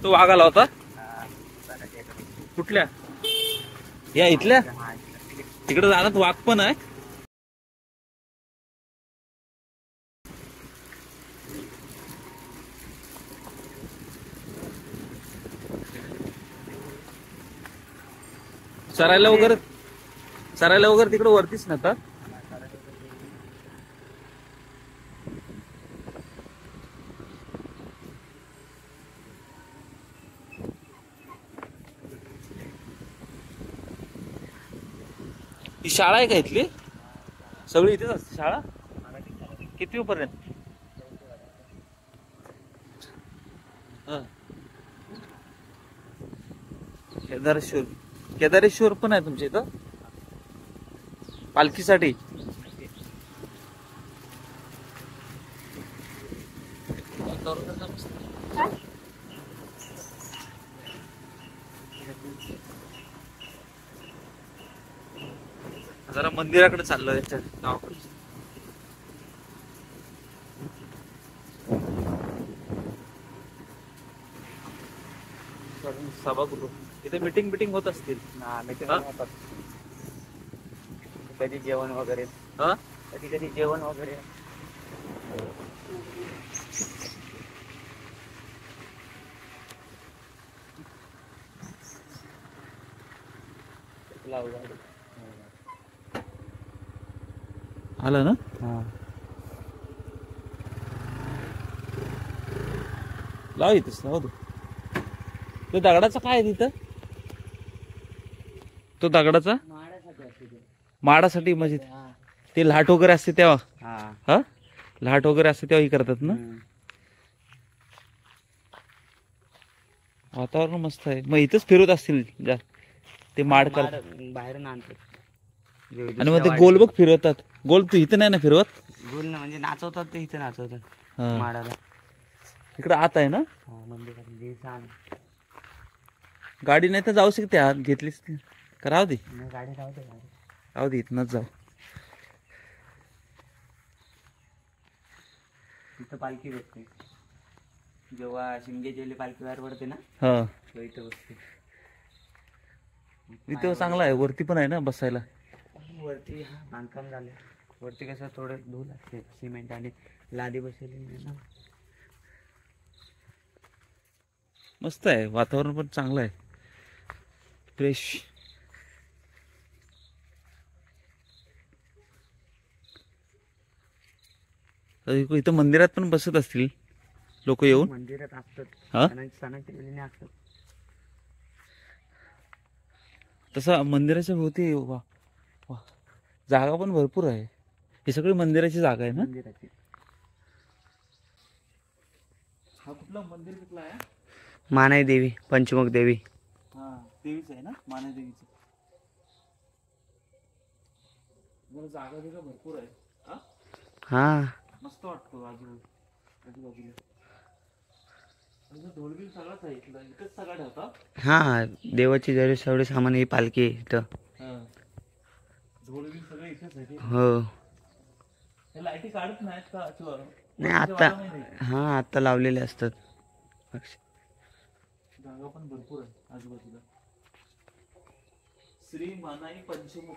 तो वाघ आला होता कुठल्या या इथल्या तिकडे जाण्यात वाघ पण आहे. चरायला वगैरे तिकडे वरतीच ना आता. ही शाळा आहे का इथली सगळी इथेच असते शाळा किती पर्यंत. केदारेश्वर पण आहे तुमच्या इथं पालखीसाठी. जरा मंदिराकडे चाललोय याच्या गावाकडे. सभागृह इथे मीटिंग होत असतील. कधी जेवण वगैरे कधी जेवण वगैरे. आलं ना. लाव इथेच लाव तो दगडाचा काय आहे तिथं. तो दगडाचा माडासाठी म्हणजे ते लाट वगैरे असते तेव्हा. हा लाट वगैरे असते तेव्हा ही करतात ना. वातावरण मस्त आहे. मग इथंच फिरत असतील ते माड बाहेरून आणतात. आणि मग ते गोल बघ फिरवतात. गोल तू इथं नाही ना फिरवत. गोल ना म्हणजे नाचवतात ते इथे नाचवतात माडाला. इकडं आत आहे ना मंदिरात. गाडी नाही तर जाऊ शकते आत घेतलीच का. राहू दे गाडी राहू दे इथनच जाऊ. इथं पालखी बसते जेव्हा शिमग्याची पालखी बाहेर पडते ना. इथं बसते. इथं चांगला आहे. वरती पण आहे ना बसायला. वरती बांधकाम झाले. वरती कसं थोडं धूल असते सिमेंट आणि लादी बसवली ना. मस्त आहे. वातावरण पण चांगलं आहे फ्रेश. इथं मंदिरात पण बसत असतील लोक येऊन. मंदिरात असतात. तसा मंदिराच्या भोवती जागा पण भरपूर आहे. ही सगळी मंदिराची जागा आहे ना. हा कुठला मंदिर कुठला आहे. मानाई देवी पंचमुख देवी. देवीच आहे ना मानाई देवीच. जागा बिगा भरपूर आहे. मस्त वाटतो आजूबाजूला. ढोलबिल सगळाच आहे इथंच सगळा ठेवता. देवाची जरी सगळे सामान ही पालखी इथं. ढोलबिल सगळे इथेच आहे. हो लाईटी काढत नाहीत का. नाही आता आता लावलेले असतात. जागा पण भरपूर आहे आजूबाजूला. श्री मानाई पंचमुख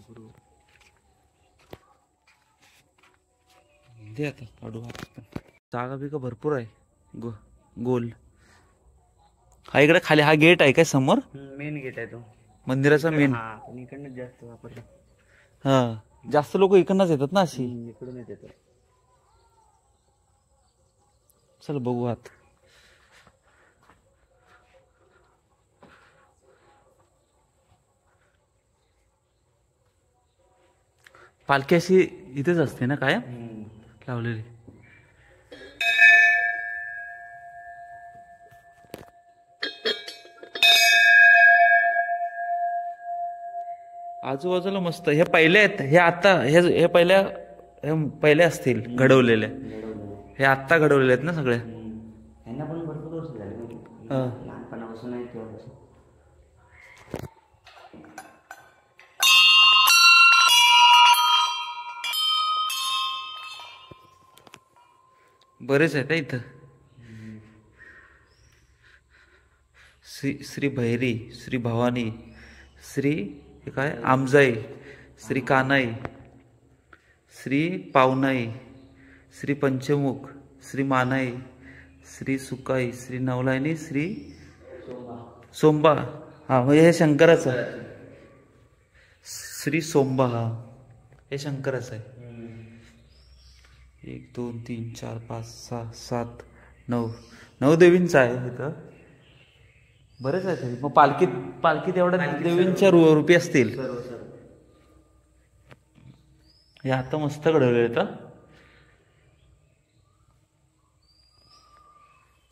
बरोबर. दे आता काढू. जागा बिगा भरपूर आहे गोल. हा इकडे खाली हा गेट आहे काय समोर. मेन गेट आहे तो मंदिराचा मेन. इकडनं जास्त वापरला. जास्त लोक इकडनंच येतात ना अशी. इकडूनच येतात. चल बघू आत. पालखी अशी इथेच असते ना कायम लावलेली. आजूबाजूला मस्त. हे पहिले आहेत. हे आता हे पहिले असतील घडवलेले. हे आत्ता घडवलेले आहेत ना सगळे. यांना पण भरपूर वर्ष झाले. लहानपणापासून आहे तेव्हापासून. बरेच आहेत ना इथं. श्री भैरी, श्री भवानी, श्री हे काय आमजाई, श्री कानाई, श्री पावनाई, श्री पंचमुख, श्री मानाई, श्री सुकाई, श्री नवलाईनी, श्री सोंबा. हा म्हणजे हे शंकराचं. श्री सोंबा हा हे शंकराचं आहे. 1 2 3 4 5 6 7 9 देवींचं आहे इथं. बरेच आहेत. मग पालखीत एवढ्या देवींच्या रूपी असतील. हे आता मस्त घडवले आहेत.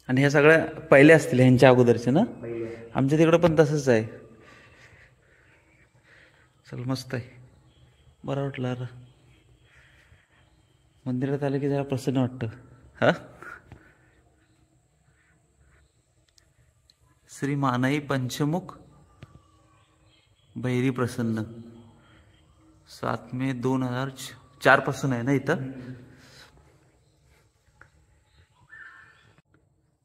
आणि ह्या सगळ्या पहिले असतील ह्यांच्या अगोदरचे ना. आमच्या तिकडं पण तसंच आहे. चल मस्त आहे. बरं वाटलं अरे. मंदिरात आलं की जरा प्रसन्न वाटतं. हा श्री मानाई पंचमुख भैरी प्रसन्न 7 मे 2004 पासून आहे ना इथं.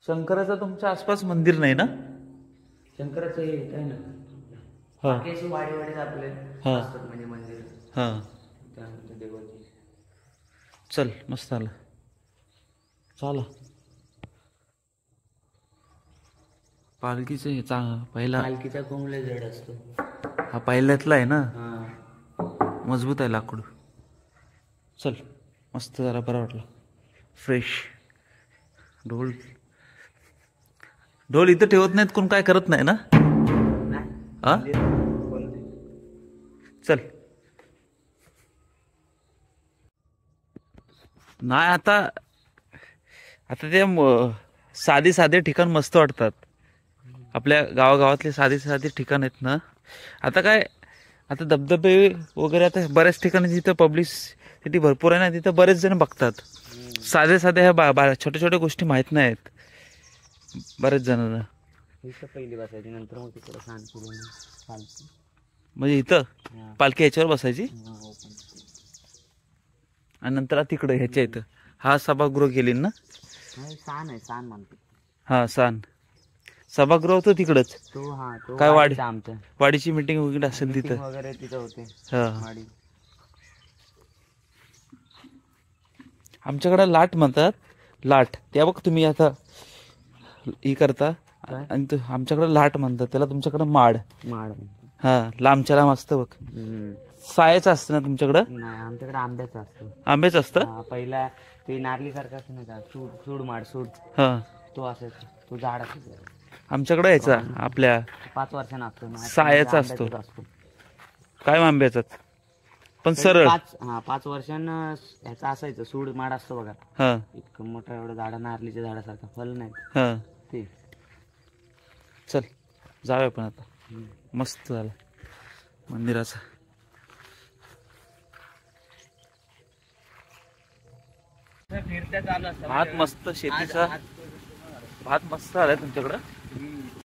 शंकराचं तुमच्या आसपास मंदिर नाही ना. शंकराचं हे आहे ना. हा वाडे आपले हा असतात म्हणजे मंदिर. हा त्यानंतर देवाची. चल मस्त आलं. चला पालखीचं हे पहिला पालखीचा कोंबले जड असतो. हा पहिल्यातला आहे ना. हा मजबूत आहे लाकूड. चल मस्त जरा बरं वाटलं. फ्रेश. ढोल इथं ठेवत नाहीत. कोण काय करत नाही ना. हा चल नाही आता ते साधे ठिकाण मस्त वाटतात. आपल्या गावागावातले साधे ठिकाण आहेत ना. आता काय आता धबधबे वगैरे आता बऱ्याच ठिकाणी जिथं पब्लिसिटी भरपूर आहे ना तिथं बरेच जण बघतात. साध्या ह्या छोट्या गोष्टी माहित नाहीत बरेच जणांना. इथं पहिली बसायची नंतर मग तिकडे पालखी. म्हणजे इथं पालखी ह्याच्यावर बसायची आणि नंतर तिकडं ह्याच्या इथं हा सभागृह गेली ना. सान आहे सान म्हणतो. हा सान सभागृह होतं तिकडच. तो काय आमचं वाडीची मीटिंग वगैरे असेल तिथं वगैरे तिथं होते. हा आमच्याकडे लाट म्हणतात. लाट त्या बघ तुम्ही आता ही करता आणि आमच्याकडे लाट म्हणतात त्याला. तुमच्याकडे माड. हा लांबच्या लांब असतं बघ. सायाचं असतं ना तुमच्याकडं. नाही आमच्याकडे आंब्याचं असतं. आंब्याचं असतं. पहिला ते नारली सारखं असतं नाही का. सूड माड हा तो असायचा. तो झाड असायचा. आमच्याकडे यायचा आपल्या 5 वर्षांना असतो. सायाचा असतो. काय आंब्याचाच पण सरळ. 5 वर्षांना ह्याचा असायचं. सूड माड असतो बघा. हा इतकं मोठं एवढं झाड नारलीच्या झाडासारखं फल नाही हा ते. चल जाऊया पण आता. मस्त झालं मंदिराचं. फिरत्या चालू असतात. भात मस्त शेतीचा भात मस्त आलाय तुमच्याकडं.